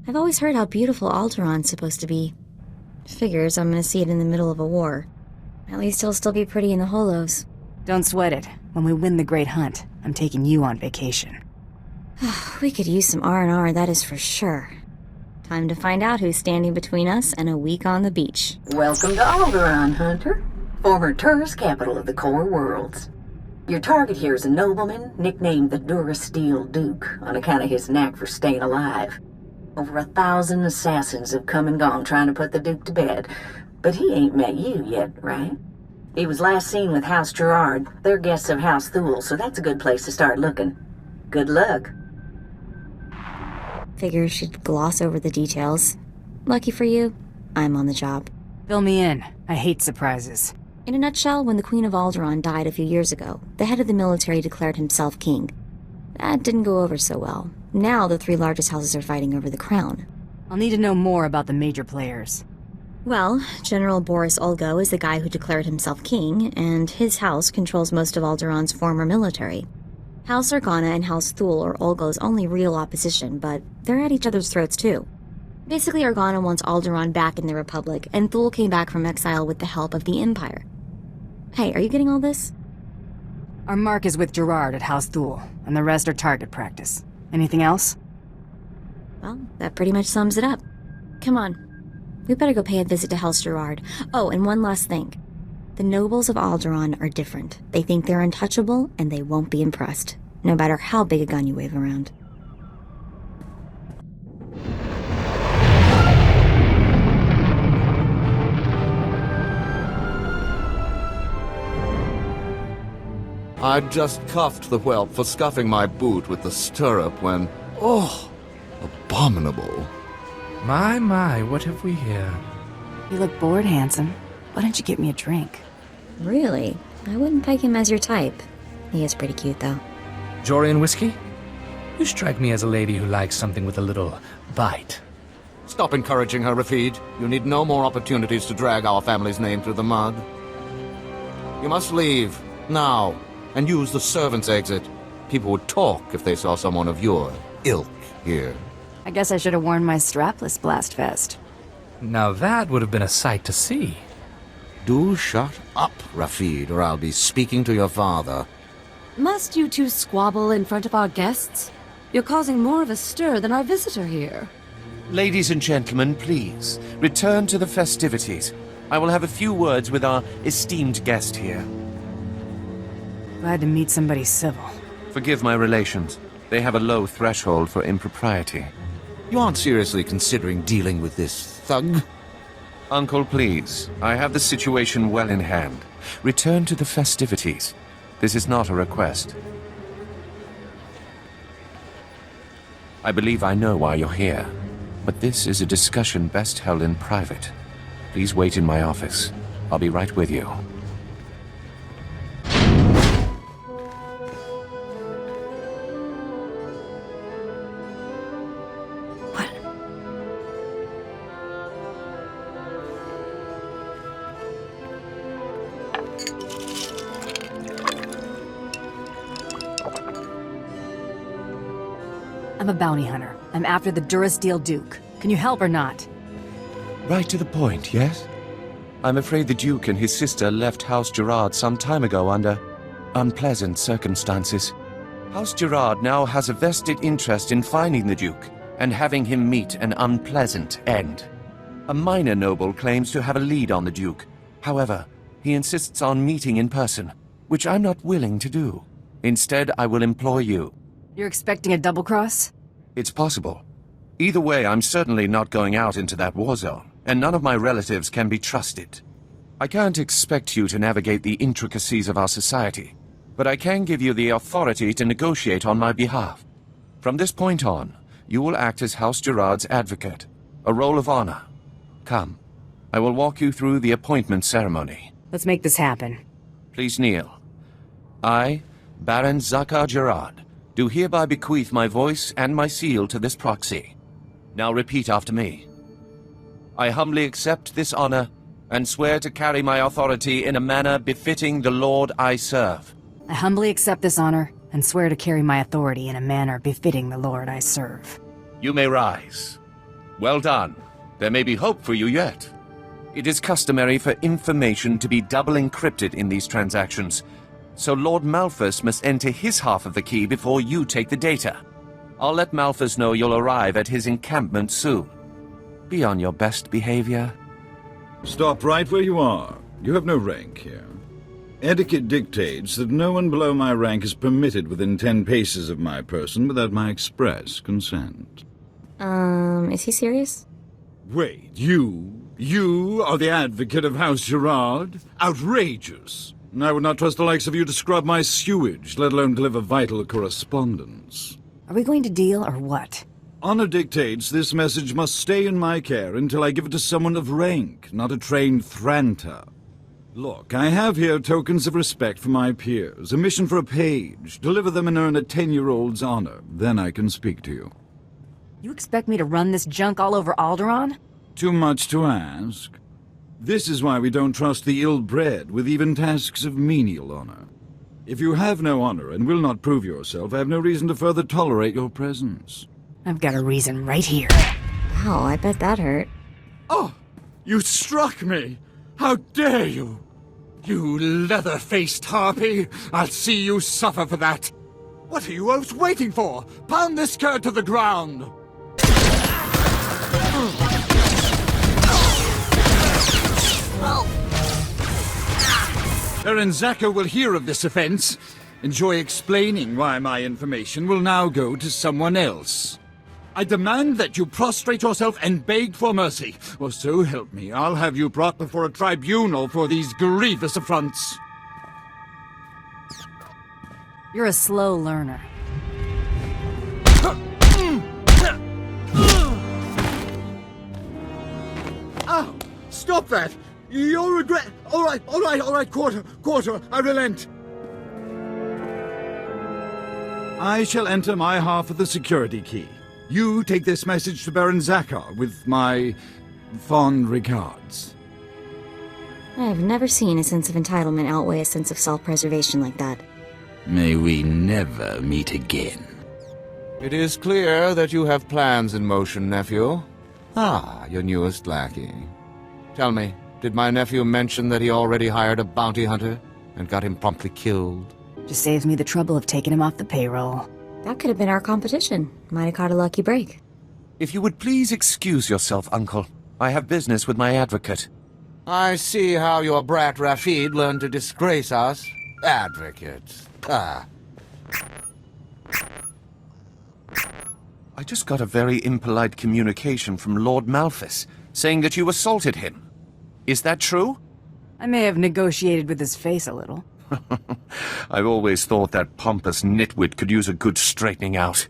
I've always heard how beautiful Alderaan's supposed to be. Figures I'm gonna see it in the middle of a war. At least it'll still be pretty in the Hollows. Don't sweat it. When we win the Great Hunt, I'm taking you on vacation. We could use some R&R, that is for sure. Time to find out who's standing between us and a week on the beach. Welcome to Alderaan, Hunter. Former tourist capital of the core worlds. Your target here is a nobleman nicknamed the Durasteel Duke on account of his knack for staying alive. Over 1,000 assassins have come and gone trying to put the Duke to bed, but he ain't met you yet, right? He was last seen with House Gerard. They're guests of House Thule, so that's a good place to start looking. Good luck. Figures she'd gloss over the details. Lucky for you, I'm on the job. Fill me in. I hate surprises. In a nutshell, when the Queen of Alderaan died a few years ago, the head of the military declared himself king. That didn't go over so well. Now the 3 largest houses are fighting over the crown. I'll need to know more about the major players. Well, General Boris Olgo is the guy who declared himself king, and his house controls most of Alderaan's former military. House Organa and House Thule are Olgo's only real opposition, but they're at each other's throats too. Basically, Organa wants Alderaan back in the Republic, and Thule came back from exile with the help of the Empire. Hey, are you getting all this? Our mark is with Gerard at House Thule, and the rest are target practice. Anything else? Well, that pretty much sums it up. Come on. We better go pay a visit to House Gerard. Oh, and one last thing. The nobles of Alderaan are different. They think they're untouchable, and they won't be impressed, no matter how big a gun you wave around. I'd just cuffed the whelp for scuffing my boot with the stirrup when... Oh, abominable. My, what have we here? You look bored, handsome. Why don't you get me a drink? Really? I wouldn't peg him as your type. He is pretty cute, though. Jorian whiskey? You strike me as a lady who likes something with a little bite. Stop encouraging her, Rafid. You need no more opportunities to drag our family's name through the mud. You must leave, now, and use the servants' exit. People would talk if they saw someone of your ilk here. I guess I should have worn my strapless blast vest. Now that would have been a sight to see. Do shut up, Rafid, or I'll be speaking to your father. Must you two squabble in front of our guests? You're causing more of a stir than our visitor here. Ladies and gentlemen, please, return to the festivities. I will have a few words with our esteemed guest here. Glad to meet somebody civil. Forgive my relations. They have a low threshold for impropriety. You aren't seriously considering dealing with this thug? Uncle, please. I have the situation well in hand. Return to the festivities. This is not a request. I believe I know why you're here, but this is a discussion best held in private. Please wait in my office. I'll be right with you. I'm a bounty hunter. I'm after the Durasteel Duke. Can you help or not? Right to the point, yes? I'm afraid the Duke and his sister left House Gerard some time ago under unpleasant circumstances. House Gerard now has a vested interest in finding the Duke and having him meet an unpleasant end. A minor noble claims to have a lead on the Duke. However, he insists on meeting in person, which I'm not willing to do. Instead, I will employ you. You're expecting a double-cross? It's possible. Either way, I'm certainly not going out into that war zone, and none of my relatives can be trusted. I can't expect you to navigate the intricacies of our society, but I can give you the authority to negotiate on my behalf. From this point on, you will act as House Gerard's advocate, a role of honor. Come, I will walk you through the appointment ceremony. Let's make this happen. Please kneel. I, Baron Zakar Gerard, do hereby bequeath my voice and my seal to this proxy. Now repeat after me. I humbly accept this honor and swear to carry my authority in a manner befitting the Lord I serve. I humbly accept this honor and swear to carry my authority in a manner befitting the Lord I serve. You may rise. Well done. There may be hope for you yet. It is customary for information to be double encrypted in these transactions, so Lord Malthus must enter his half of the key before you take the data. I'll let Malthus know you'll arrive at his encampment soon. Be on your best behavior. Stop right where you are. You have no rank here. Etiquette dictates that no one below my rank is permitted within 10 paces of my person without my express consent. Is he serious? Wait, you are the advocate of House Gerard? Outrageous! I would not trust the likes of you to scrub my sewage, let alone deliver vital correspondence. Are we going to deal or what? Honor dictates this message must stay in my care until I give it to someone of rank, not a trained Thranter. Look, I have here tokens of respect for my peers, a mission for a page. Deliver them and earn a 10-year-old's honor. Then I can speak to you. You expect me to run this junk all over Alderaan? Too much to ask. This is why we don't trust the ill-bred with even tasks of menial honor. If you have no honor and will not prove yourself, I have no reason to further tolerate your presence. I've got a reason right here. Wow, I bet that hurt. Oh! You struck me! How dare you! You leather-faced harpy! I'll see you suffer for that! What are you both waiting for? Pound this cur to the ground! Baron Zaka will hear of this offense. Enjoy explaining why my information will now go to someone else. I demand that you prostrate yourself and beg for mercy, or so help me, I'll have you brought before a tribunal for these grievous affronts. You're a slow learner. Ow! Stop that! You'll regret... All right, quarter, I relent. I shall enter my half of the security key. You take this message to Baron Zakar with my fond regards. I have never seen a sense of entitlement outweigh a sense of self-preservation like that. May we never meet again. It is clear that you have plans in motion, nephew. Ah, your newest lackey. Tell me, did my nephew mention that he already hired a bounty hunter and got him promptly killed? Just saves me the trouble of taking him off the payroll. That could have been our competition. Might have caught a lucky break. If you would please excuse yourself, Uncle. I have business with my advocate. I see how your brat Rafid learned to disgrace us. Advocate. Ah. I just got a very impolite communication from Lord Malthus, saying that you assaulted him. Is that true? I may have negotiated with his face a little. I've always thought that pompous nitwit could use a good straightening out.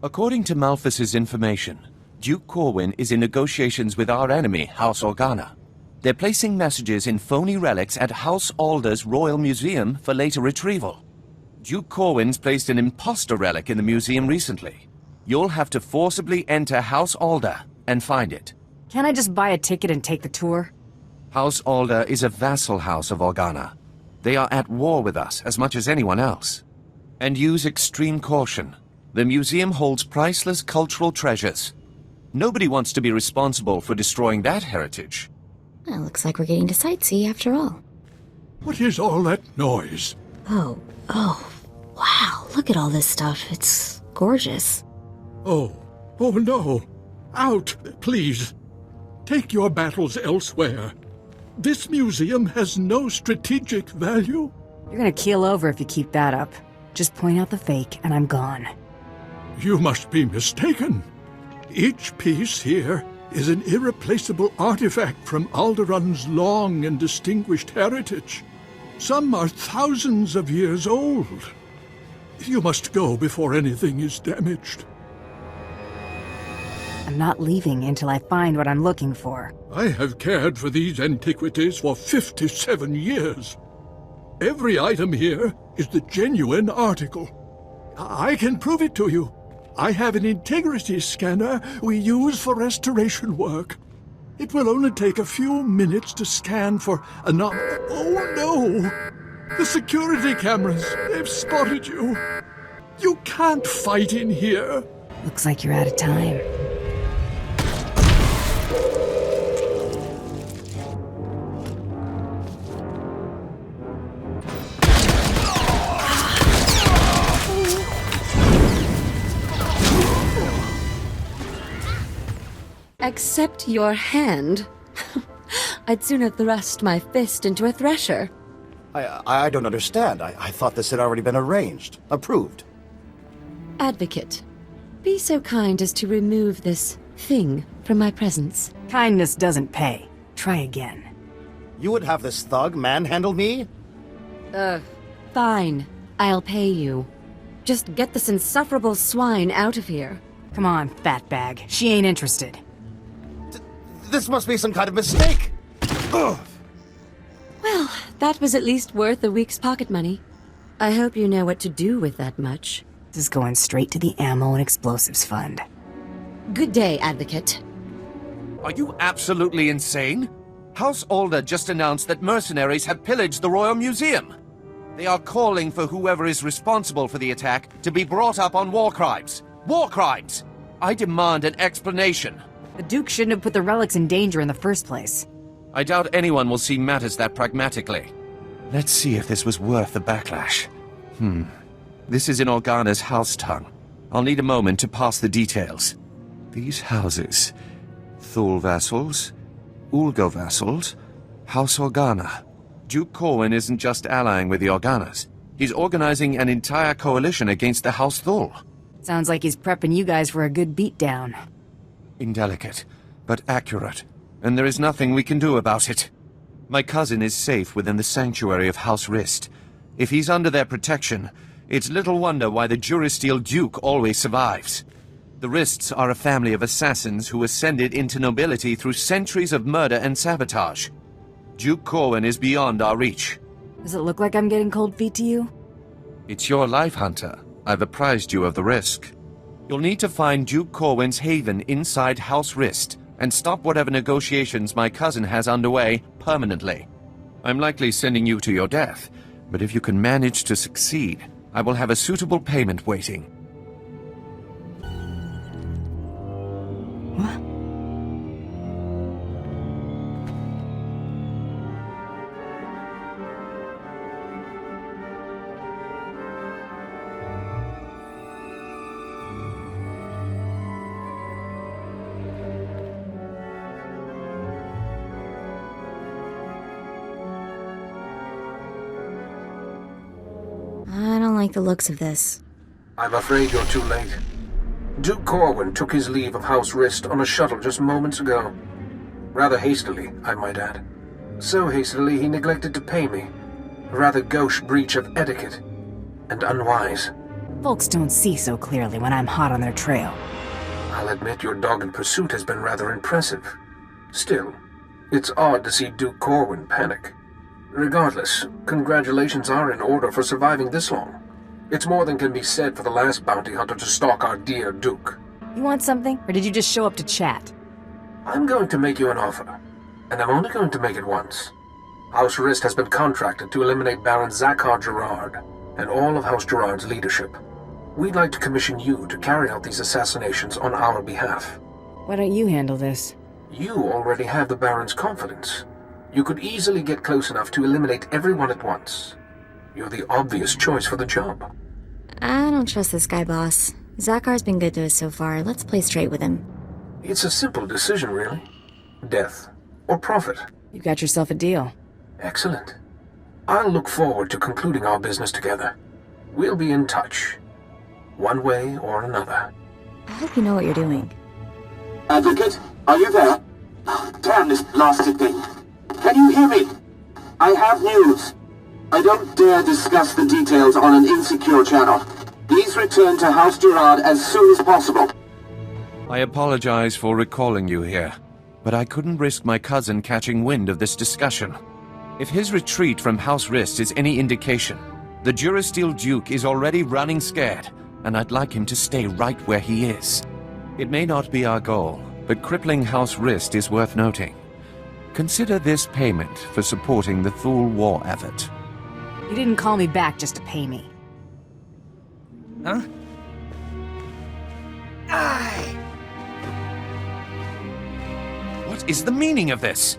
According to Malthus's information, Duke Corwin is in negotiations with our enemy, House Organa. They're placing messages in phony relics at House Alder's Royal Museum for later retrieval. Duke Corwin's placed an imposter relic in the museum recently. You'll have to forcibly enter House Alder and find it. Can't I just buy a ticket and take the tour? House Alder is a vassal house of Organa. They are at war with us as much as anyone else. And use extreme caution. The museum holds priceless cultural treasures. Nobody wants to be responsible for destroying that heritage. Well, looks like we're getting to sightsee after all. What is all that noise? Oh, wow, look at all this stuff. It's gorgeous. Oh no. Out, please. Take your battles elsewhere. This museum has no strategic value. You're gonna keel over if you keep that up. Just point out the fake, and I'm gone. You must be mistaken. Each piece here is an irreplaceable artifact from Alderaan's long and distinguished heritage. Some are thousands of years old. You must go before anything is damaged. I'm not leaving until I find what I'm looking for. I have cared for these antiquities for 57 years. Every item here is the genuine article. I can prove it to you. I have an integrity scanner we use for restoration work. It will only take a few minutes to scan for Oh no! The security cameras, they've spotted you. You can't fight in here. Looks like you're out of time. Accept your hand? I'd sooner thrust my fist into a thresher. I don't understand. I thought this had already been arranged. Approved. Advocate, be so kind as to remove this thing from my presence. Kindness doesn't pay. Try again. You would have this thug manhandle me? Fine. I'll pay you. Just get this insufferable swine out of here. Come on, fat bag. She ain't interested. This must be some kind of mistake! Ugh. Well, that was at least worth a week's pocket money. I hope you know what to do with that much. This is going straight to the Ammo and Explosives Fund. Good day, Advocate. Are you absolutely insane? House Alder just announced that mercenaries have pillaged the Royal Museum. They are calling for whoever is responsible for the attack to be brought up on war crimes. War crimes! I demand an explanation. The Duke shouldn't have put the relics in danger in the first place. I doubt anyone will see matters that pragmatically. Let's see if this was worth the backlash. This is in Organa's house tongue. I'll need a moment to pass the details. These houses. Thule vassals, Ulgo vassals, House Organa. Duke Corwin isn't just allying with the Organas. He's organizing an entire coalition against the House Thule. Sounds like he's prepping you guys for a good beatdown. Indelicate, but accurate, and there is nothing we can do about it. My cousin is safe within the sanctuary of House Rist. If he's under their protection, it's little wonder why the Durasteel Duke always survives. The Rists are a family of assassins who ascended into nobility through centuries of murder and sabotage. Duke Corwin is beyond our reach. Does it look like I'm getting cold feet to you? It's your life, Hunter. I've apprised you of the risk. You'll need to find Duke Corwin's haven inside House Rist and stop whatever negotiations my cousin has underway permanently. I'm likely sending you to your death, but if you can manage to succeed, I will have a suitable payment waiting. What? I don't like the looks of this. I'm afraid you're too late. Duke Corwin took his leave of House Rist on a shuttle just moments ago. Rather hastily, I might add. So hastily he neglected to pay me. A rather gauche breach of etiquette. And unwise. Folks don't see so clearly when I'm hot on their trail. I'll admit your dogged pursuit has been rather impressive. Still, it's odd to see Duke Corwin panic. Regardless, congratulations are in order for surviving this long. It's more than can be said for the last bounty hunter to stalk our dear Duke. You want something, or did you just show up to chat? I'm going to make you an offer, and I'm only going to make it once. House Rist has been contracted to eliminate Baron Zakhar Gerard and all of House Gerard's leadership. We'd like to commission you to carry out these assassinations on our behalf. Why don't you handle this? You already have the Baron's confidence. You could easily get close enough to eliminate everyone at once. You're the obvious choice for the job. I don't trust this guy, boss. Zakhar's been good to us so far. Let's play straight with him. It's a simple decision, really. Death or profit. You got yourself a deal. Excellent. I'll look forward to concluding our business together. We'll be in touch. One way or another. I hope you know what you're doing. Advocate, are you there? Oh, damn this blasted thing. Can you hear me? I have news. I don't dare discuss the details on an insecure channel. Please return to House Gerard as soon as possible. I apologize for recalling you here, but I couldn't risk my cousin catching wind of this discussion. If his retreat from House Rist is any indication, the Durasteel Duke is already running scared, and I'd like him to stay right where he is. It may not be our goal, but crippling House Rist is worth noting. Consider this payment for supporting the Thule war effort. You didn't call me back just to pay me. Huh? What is the meaning of this?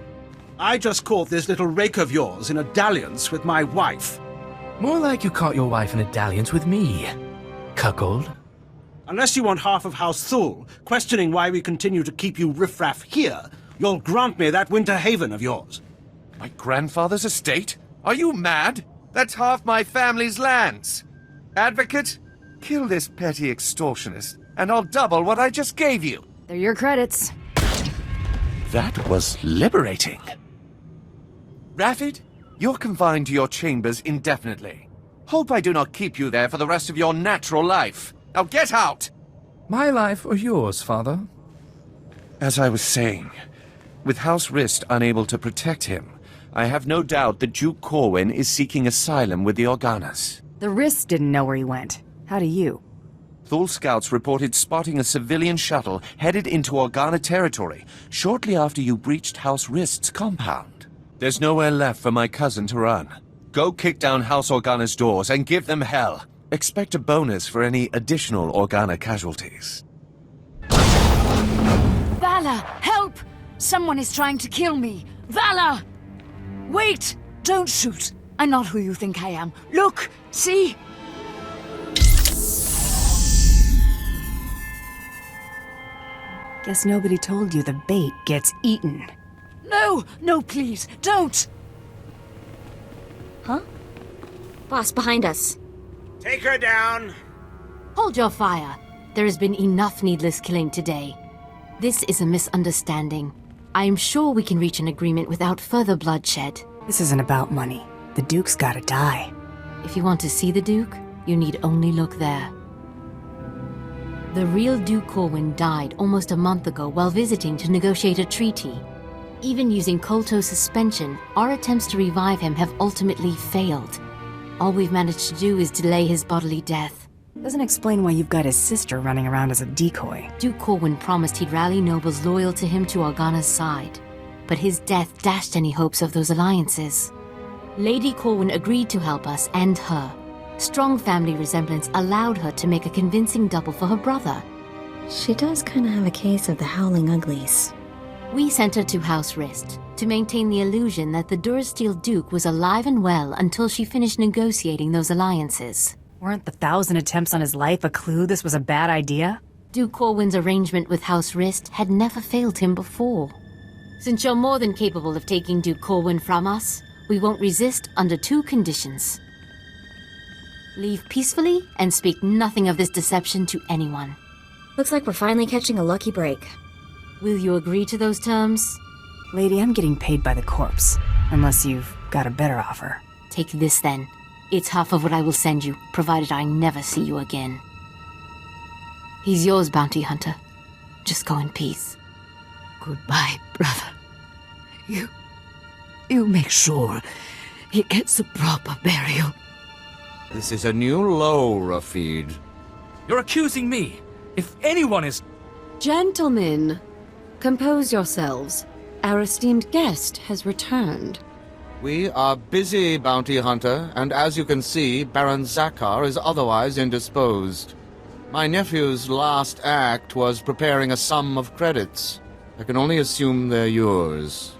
I just caught this little rake of yours in a dalliance with my wife. More like you caught your wife in a dalliance with me, cuckold. Unless you want half of House Thule, questioning why we continue to keep you riffraff here, you'll grant me that winter haven of yours. My grandfather's estate? Are you mad? That's half my family's lands. Advocate, kill this petty extortionist, and I'll double what I just gave you. They're your credits. That was liberating. Raffid, you're confined to your chambers indefinitely. Hope I do not keep you there for the rest of your natural life. Now get out! My life or yours, Father? As I was saying, with House Rist unable to protect him, I have no doubt that Duke Corwin is seeking asylum with the Organas. The Rist didn't know where he went. How do you? Thule scouts reported spotting a civilian shuttle headed into Organa territory shortly after you breached House Rist's compound. There's nowhere left for my cousin to run. Go kick down House Organa's doors and give them hell. Expect a bonus for any additional Organa casualties. Vala, help! Someone is trying to kill me. Vala! Wait! Don't shoot. I'm not who you think I am. Look! See? Guess nobody told you the bait gets eaten. No! No, please! Don't! Huh? Boss, behind us. Take her down! Hold your fire. There has been enough needless killing today. This is a misunderstanding. I am sure we can reach an agreement without further bloodshed. This isn't about money. The Duke's gotta die. If you want to see the Duke, you need only look there. The real Duke Corwin died almost a month ago while visiting to negotiate a treaty. Even using Kolto suspension, our attempts to revive him have ultimately failed. All we've managed to do is delay his bodily death. Doesn't explain why you've got his sister running around as a decoy. Duke Corwin promised he'd rally nobles loyal to him to Organa's side, but his death dashed any hopes of those alliances. Lady Corwin agreed to help us and her. Strong family resemblance allowed her to make a convincing double for her brother. She does kind of have a case of the howling uglies. We sent her to House Rist to maintain the illusion that the Durasteel Duke was alive and well until she finished negotiating those alliances. Weren't the 1,000 attempts on his life a clue this was a bad idea? Duke Corwin's arrangement with House Rist had never failed him before. Since you're more than capable of taking Duke Corwin from us, we won't resist under 2 conditions. Leave peacefully and speak nothing of this deception to anyone. Looks like we're finally catching a lucky break. Will you agree to those terms? Lady, I'm getting paid by the corpse. Unless you've got a better offer. Take this then. It's half of what I will send you, provided I never see you again. He's yours, bounty hunter. Just go in peace. Goodbye, brother. You make sure he gets a proper burial. This is a new low, Rafid. You're accusing me. If anyone is... Gentlemen, compose yourselves. Our esteemed guest has returned. We are busy, bounty hunter, and as you can see, Baron Zakar is otherwise indisposed. My nephew's last act was preparing a sum of credits. I can only assume they're yours.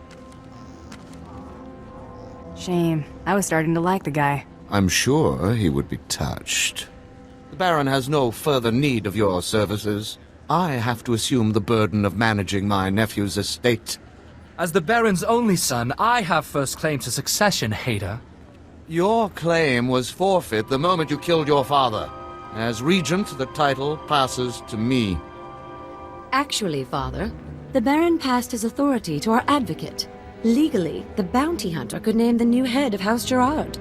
Shame. I was starting to like the guy. I'm sure he would be touched. The Baron has no further need of your services. I have to assume the burden of managing my nephew's estate. As the Baron's only son, I have first claim to succession, Hader. Your claim was forfeit the moment you killed your father. As regent, the title passes to me. Actually, Father, the Baron passed his authority to our advocate. Legally, the bounty hunter could name the new head of House Gerard.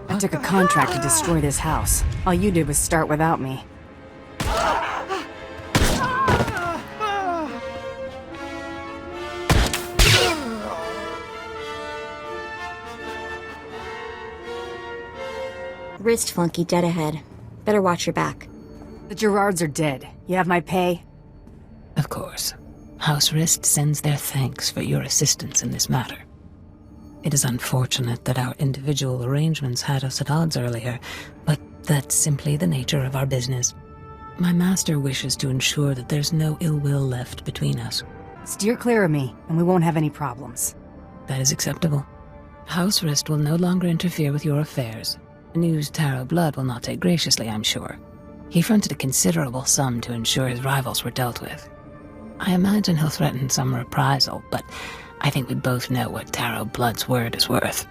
I took a contract to destroy this house. All you did was start without me. Wrist flunky dead ahead. Better watch your back. The Gerards are dead. You have my pay? Of course. House Rist sends their thanks for your assistance in this matter. It is unfortunate that our individual arrangements had us at odds earlier, but that's simply the nature of our business. My master wishes to ensure that there's no ill will left between us. Steer clear of me, and we won't have any problems. That is acceptable. House Rist will no longer interfere with your affairs. News Taro blood will not take graciously, I'm sure. He fronted a considerable sum to ensure his rivals were dealt with. I imagine he'll threaten some reprisal, but I think we both know what Taro Blood's word is worth.